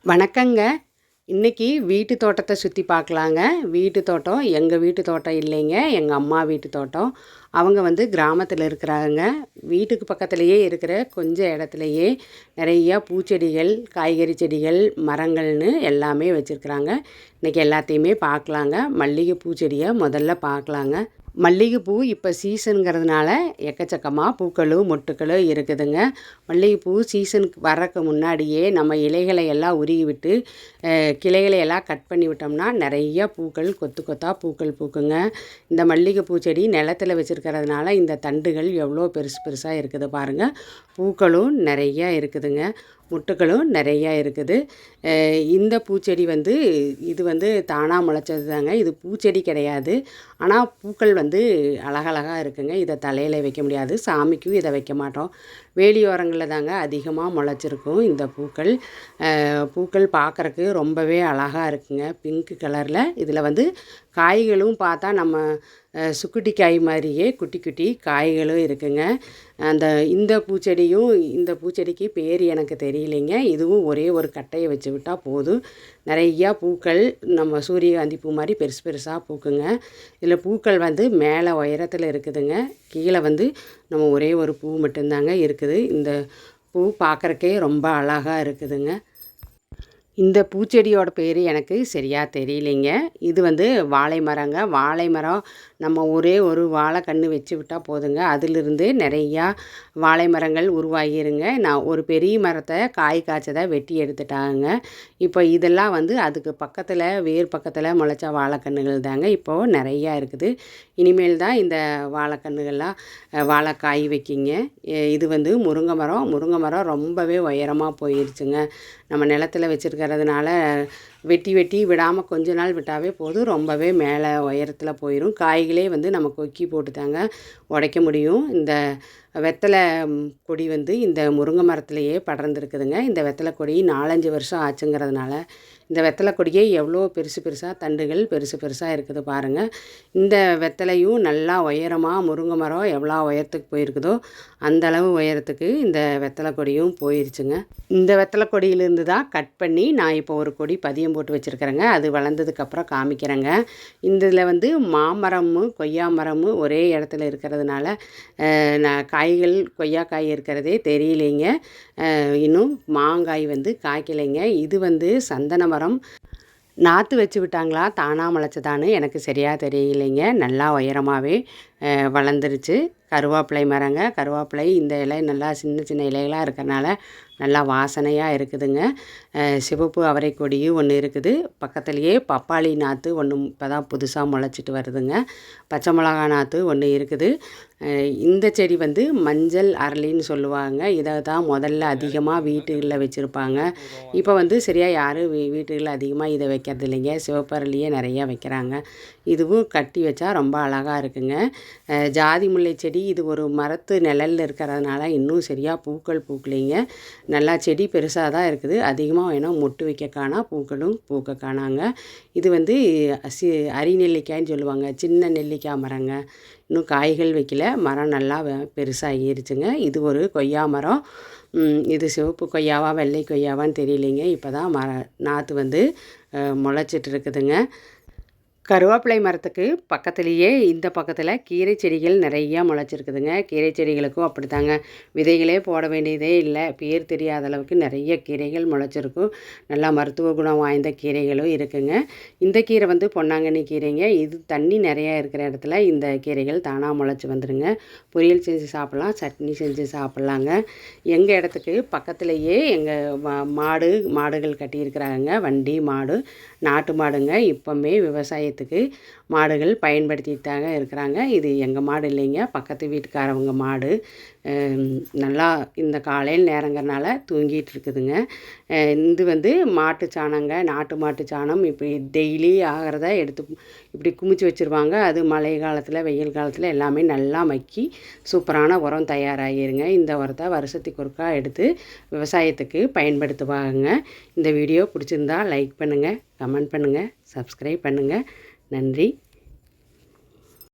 வணக்கங்க. இன்னைக்கு வீட்டு தோட்டத்தை சுற்றி பார்க்கலாங்க. வீட்டு தோட்டம் எங்கள் வீட்டு தோட்டம் இல்லைங்க, எங்கள் அம்மா வீட்டு தோட்டம். அவங்க கிராமத்தில் இருக்கிறாங்க. வீட்டுக்கு பக்கத்துலேயே இருக்கிற கொஞ்சம் இடத்துலையே நிறையா பூச்செடிகள், காய்கறி செடிகள், மரங்கள்னு எல்லாமே வச்சுருக்குறாங்க. இன்றைக்கி எல்லாத்தையுமே பார்க்கலாங்க. மல்லிகை பூச்செடியை முதல்ல பார்க்கலாங்க. மல்லிகைப்பூ இப்போ சீசனுங்கிறதுனால எக்கச்சக்கமாக பூக்களும் மொட்டுக்களும் இருக்குதுங்க. மல்லிகைப்பூ சீசனுக்கு வர்றதுக்கு முன்னாடியே நம்ம இலைகளை எல்லாம் உருகி விட்டு கிளைகளை எல்லாம் கட் பண்ணி விட்டோம்னா நிறையா பூக்கள் கொத்து கொத்தாக பூக்கள் பூக்குங்க. இந்த மல்லிகைப்பூ செடி நிலத்தில் வச்சுருக்கிறதுனால இந்த தண்டுகள் எவ்வளோ பெருசு பெருசாக இருக்குது பாருங்கள். பூக்களும் நிறையா இருக்குதுங்க, முட்டுக்களும் நிறையா இருக்குது. இந்த பூச்செடி இது தானாக முளைச்சது தாங்க. இது பூச்செடி கிடையாது, ஆனால் பூக்கள் அழகழகாக இருக்குங்க. இதை தலையில் வைக்க முடியாது, சாமிக்கும் இதை வைக்க மாட்டோம். வேலியோரங்களில் தாங்க அதிகமாக முளைச்சிருக்கும் இந்த பூக்கள். பூக்கள் பார்க்குறக்கு ரொம்பவே அழகாக இருக்குங்க, பிங்க் கலரில். இதில் காய்களும் பார்த்தா நம்ம சுக்குட்டி காய் மாதிரியே குட்டி குட்டி காய்களும் இருக்குங்க. இந்த பூச்செடியும், இந்த பூச்செடிக்கு பேர் எனக்கு தெரியலைங்க. இதுவும் ஒரே ஒரு கட்டையை வச்சு விட்டால் போதும், நிறையா பூக்கள் நம்ம சூரியகாந்தி பூ மாதிரி பெருசு பெருசாக பூக்குங்க. இதில் பூக்கள் மேலே உயரத்தில் இருக்குதுங்க, கீழே நம்ம ஒரே ஒரு பூ மட்டும்தாங்க இருக்குது. இந்த பூ பார்க்குறக்கே ரொம்ப அழகாக இருக்குதுங்க. இந்த பூச்செடியோட பேர் எனக்கு சரியாக தெரியலைங்க. இது வாழை மரங்க. வாழை மரம் நம்ம ஒரே ஒரு வாழை கன்று வச்சு விட்டால் போதுங்க, அதிலிருந்து நிறையா வாழை மரங்கள் உருவாகிருங்க. நான் ஒரு பெரிய மரத்தை காய் காய்ச்சதை வெட்டி எடுத்துட்டாங்க. இப்போ இதெல்லாம் அதுக்கு பக்கத்தில் வேர் பக்கத்தில் முளைச்ச வாழைக்கன்றுகள் தாங்க இப்போது நிறையா இருக்குது. இனிமேல் தான் இந்த வாழைக்கன்றுகள்லாம் வாழைக்காய் வைக்கிங்க. இது முருங்கை மரம். முருங்கை மரம் ரொம்பவே உயரமாக போயிடுச்சுங்க. நம்ம நிலத்தில் வச்சுருக்கிறதுனால வெட்டி வெட்டி விடாமல் கொஞ்ச நாள் விட்டாவே போதும், ரொம்பவே மேலே உயரத்தில் போயிடும். காய்களே நம்ம கொக்கி போட்டு தாங்க உடைக்க முடியும். இந்த வெத்தலை கொடி இந்த முருங்கை மரத்துலேயே படர்ந்துருக்குதுங்க. இந்த வெத்தலை கொடி 4-5 வருஷம் ஆச்சுங்கிறதுனால இந்த வெத்தலை கொடியே எவ்வளோ பெருசு பெருசாக தண்டுகள் பெருசு பெருசாக இருக்குது பாருங்கள். இந்த வெத்தலையும் நல்லா உயரமாக, முருங்கை மரம் எவ்வளோ உயரத்துக்கு போயிருக்குதோ அந்தளவு உயரத்துக்கு இந்த வெத்தலை கொடியும் போயிருச்சுங்க. இந்த வெத்தலை கொடியிலேருந்து தான் கட் பண்ணி நான் இப்போ ஒரு கொடி பதியம் போட்டு வச்சுருக்கிறேங்க. அது வளர்ந்ததுக்கப்புறம் காமிக்கிறேங்க. இதில் மாமரமும் கொய்யா மரமும் ஒரே இடத்துல இருக்கிறதுனால நான் காய்கள் கொய்யாக்காய் இருக்கிறதே தெரியலைங்க. இன்னும் மாங்காய் காய்க்கலைங்க. இது சந்தன மரம். நாற்று வச்சு விட்டாங்களா தானாக முளைச்சதான்னு எனக்கு சரியாக தெரியலைங்க. நல்லா உயரமாகவே வளர்ந்துருச்சு. கருவேப்பிலை மரங்க. கருவேப்பிலை இந்த இலை நல்லா சின்ன சின்ன இலைகளாக இருக்கிறனால நல்லா வாசனையாக இருக்குதுங்க. சிவப்பு அவரை கொடியும் ஒன்று இருக்குது. பக்கத்துலேயே பப்பாளி நாற்று ஒன்று இப்போ தான் புதுசாக முளைச்சிட்டு வருதுங்க. பச்சை மிளகா நாற்று ஒன்று இருக்குது. இந்த செடி மஞ்சள் அரளின்னு சொல்லுவாங்க. இதை தான் முதல்ல அதிகமாக வீட்டுகளில் வச்சுருப்பாங்க. இப்போ சரியாக யாரும் வீட்டுகளில் அதிகமாக இதை வைக்கிறது இல்லைங்க. சிவப்பு அரளியே நிறையா வைக்கிறாங்க. இதுவும் கட்டி வச்சா ரொம்ப அழகாக இருக்குங்க. ஜாதி முல்லை செடி இது ஒரு மரத்து நிழலில் இருக்கிறதுனால இன்னும் சரியாக பூக்கள் பூக்கலைங்க. நல்லா செடி பெருசாக தான் இருக்குது, அதிகமாக வேணும் மொட்டு வைக்க காணா, பூக்களும் பூக்க காணாங்க. இது அரி நெல்லிக்காய்ன்னு சொல்லுவாங்க, சின்ன நெல்லிக்காய் மரங்க. இன்னும் காய்கள் வைக்கல, மரம் நல்லா பெருசாகிருச்சுங்க. இது ஒரு கொய்யா மரம். இது சிவப்பு கொய்யாவா வெள்ளை கொய்யாவான்னு தெரியலைங்க. இப்போ தான் நாற்று முளைச்சிட்டு இருக்குதுங்க. கருவேப்பிலை மரத்துக்கு பக்கத்துலேயே இந்த பக்கத்தில் கீரை செடிகள் நிறையா முளைச்சிருக்குதுங்க. கீரை செடிகளுக்கும் அப்படித்தாங்க, விதைகளே போட வேண்டியதே இல்லை, பேர் தெரியாத அளவுக்கு நிறைய கீரைகள் முளைச்சிருக்கும். நல்லா மருத்துவ குணம் வாய்ந்த கீரைகளும் இருக்குங்க. இந்த கீரை பொன்னாங்கண்ணி கீரைங்க. இது தண்ணி நிறையா இருக்கிற இடத்துல இந்த கீரைகள் தானாக முளைச்சி வந்துடுங்க. பொரியல் செஞ்சு சாப்பிட்லாம், சட்னி செஞ்சு சாப்பிட்லாங்க. எங்கள் இடத்துக்கு பக்கத்துலேயே எங்கள் மாடுகள் கட்டியிருக்கிறாங்க. வண்டி மாடு, நாட்டு மாடுங்க. இப்போவுமே விவசாயத்துக்கு மாடுகள் பயன்படுத்திட்டு தாங்க இருக்கிறாங்க. இது எங்கள் மாடு இல்லைங்க, பக்கத்து வீட்டுக்காரவங்க மாடு. நல்லா இந்த காலையில் நேரங்கிறனால தூங்கிட்டு இருக்குதுங்க. இது மாட்டு சாணங்க, நாட்டு மாட்டு சாணம். இப்படி டெய்லி ஆகிறத எடுத்து இப்படி குமிச்சு வச்சுருவாங்க. அது மழை காலத்தில் வெயில் காலத்தில் எல்லாமே நல்லா மக்கி சூப்பரான உரம் தயாராகிருங்க. இந்த உரத்தை வருஷத்துக்கு ஒருக்கா எடுத்து விவசாயத்துக்கு பயன்படுத்துவாங்க. இந்த வீடியோ பிடிச்சிருந்தா லைக் பண்ணுங்கள், கமெண்ட் பண்ணுங்கள், சப்ஸ்கிரைப் பண்ணுங்கள். நன்றி.